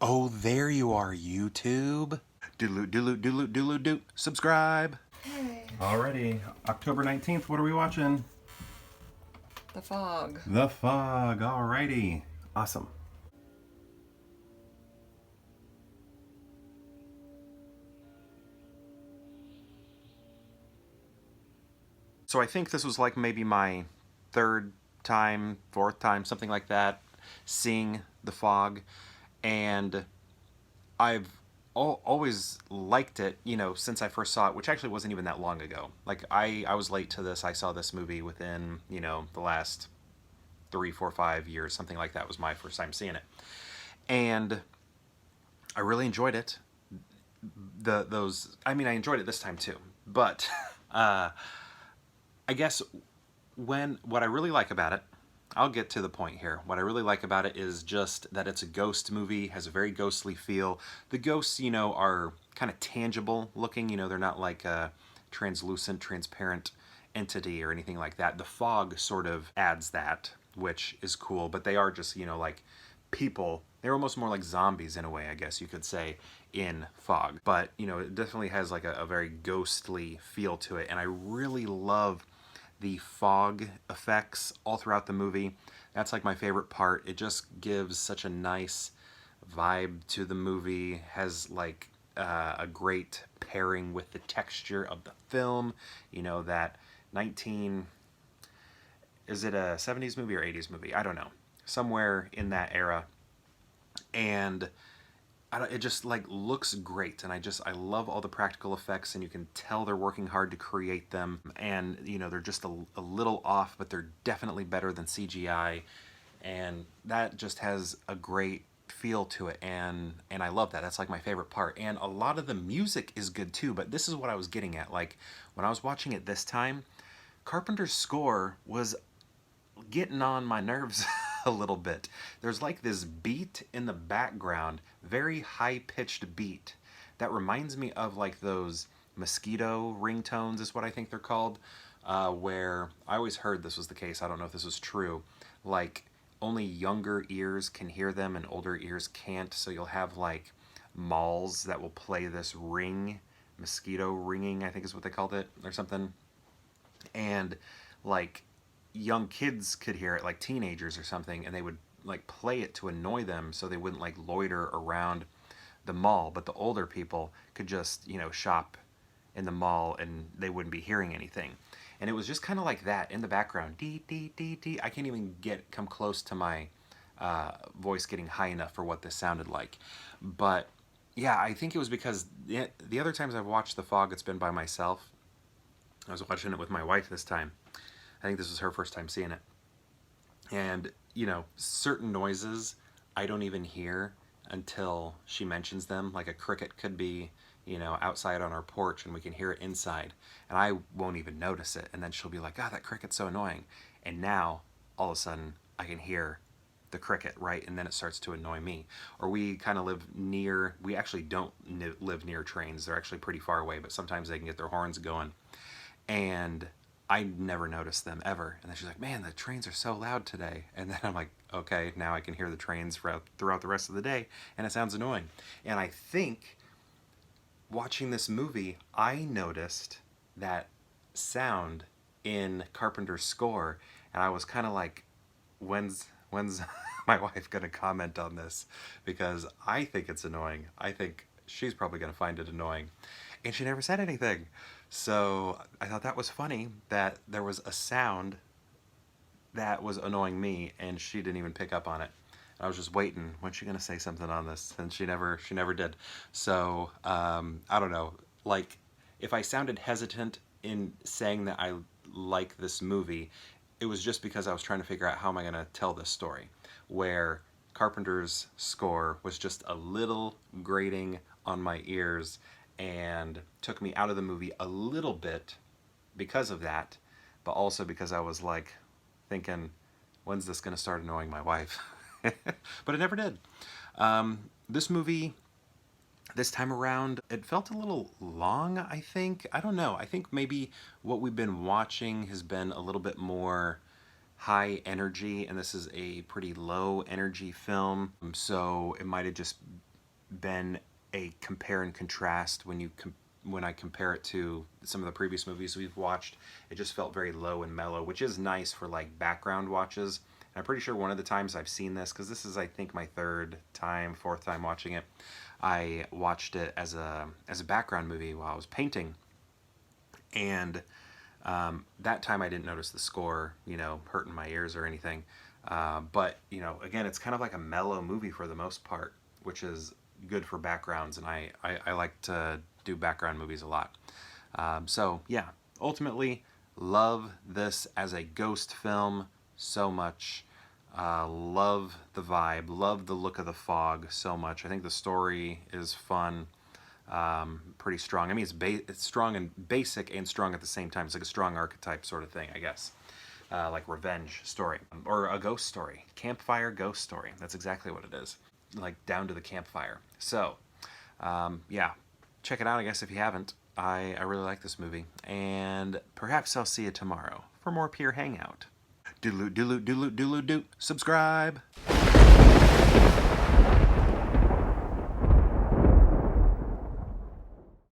Oh, there you are, YouTube. Doodaloo, doodaloo, doodaloo, doodaloo, doo. Subscribe. Alrighty, October 19th, what are we watching? The Fog. The Fog, alrighty. Awesome. So I think this was like maybe my third time, fourth time, something like that, seeing The Fog. And I've always liked it, you know, since I first saw it, which actually wasn't even that long ago. Like, I was late to this. I saw this movie within, you know, the last 3, 4, 5 years, something like that was my first time seeing it. And I really enjoyed it. I mean, I enjoyed it this time too. But I guess what I really like about it, I'll get to the point here. What I really like about it is just that it's a ghost movie, has a very ghostly feel. The ghosts, you know, are kind of tangible looking. You know, they're not like a translucent, transparent entity or anything like that. The fog sort of adds that, which is cool. But they are just, you know, like people. They're almost more like zombies in a way, I guess you could say, in Fog. But, you know, it definitely has like a very ghostly feel to it. And I really love the fog effects all throughout the movie. That's like my favorite part. It just gives such a nice vibe to the movie, has like a great pairing with the texture of the film. You know, that 19, is it a 70s movie or 80s movie? I don't know. Somewhere in that era. And it just like looks great, and I love all the practical effects, and you can tell they're working hard to create them, and you know they're just a little off, but they're definitely better than CGI, and that just has a great feel to it, and I love that. That's like my favorite part. And a lot of the music is good too, but this is what I was getting at. Like when I was watching it this time, Carpenter's score was getting on my nerves a little bit. There's like this beat in the background, very high-pitched beat, that reminds me of like those mosquito ringtones is what I think they're called, where I always heard this was the case. I don't know if this is true. Like only younger ears can hear them and older ears can't, so you'll have like malls that will play this ring, mosquito ringing, I think is what they called it, or something. And like young kids could hear it, like teenagers or something, and they would like play it to annoy them so they wouldn't like loiter around the mall. But the older people could just, you know, shop in the mall and they wouldn't be hearing anything. And it was just kind of like that in the background. Dee, dee, dee, dee. I can't even come close to my voice getting high enough for what this sounded like. But yeah, I think it was because the other times I've watched The Fog, it's been by myself. I was watching it with my wife this time. I think this was her first time seeing it. And, you know, certain noises I don't even hear until she mentions them. Like a cricket could be, you know, outside on our porch and we can hear it inside. And I won't even notice it. And then she'll be like, "God, that cricket's so annoying." And now, all of a sudden, I can hear the cricket, right? And then it starts to annoy me. Or we kind of live near, we actually don't live near trains. They're actually pretty far away, but sometimes they can get their horns going. And I never noticed them ever. And then she's like, "Man, the trains are so loud today." And then I'm like, okay, now I can hear the trains throughout the rest of the day, and it sounds annoying. And I think watching this movie, I noticed that sound in Carpenter's score, and I was kind of like, when's my wife gonna comment on this? Because I think it's annoying. I think she's probably gonna find it annoying. And she never said anything. So I thought that was funny that there was a sound that was annoying me and she didn't even pick up on it. I was just waiting, when's she gonna say something on this? And she never did. So I don't know. Like if I sounded hesitant in saying that I like this movie, it was just because I was trying to figure out how am I gonna tell this story. Where Carpenter's score was just a little grating on my ears and took me out of the movie a little bit because of that, but also because I was like thinking, when's this going to start annoying my wife? But it never did. This movie, this time around, it felt a little long, I think. I don't know. I think maybe what we've been watching has been a little bit more high energy, and this is a pretty low energy film. So it might have just been a compare and contrast when I compare it to some of the previous movies we've watched. It just felt very low and mellow, which is nice for like background watches. And I'm pretty sure one of the times I've seen this, because this is I think my fourth time watching it, I watched it as a background movie while I was painting, and that time I didn't notice the score, hurting my ears or anything. But again, it's kind of like a mellow movie for the most part, which is good for backgrounds, and I like to do background movies a lot. So yeah, ultimately, love this as a ghost film so much. Love the vibe, love the look of the fog so much. I think the story is fun, pretty strong. I mean, it's strong and basic and strong at the same time. It's like a strong archetype sort of thing, I guess. Like revenge story or a ghost story, campfire ghost story. That's exactly what it is, like down to the campfire. So yeah, check it out, I guess, if you haven't. I really like this movie, and perhaps I'll see you tomorrow for more Pure Hangout. Doodaloo, doodaloo, doodaloo, doodaloo, subscribe.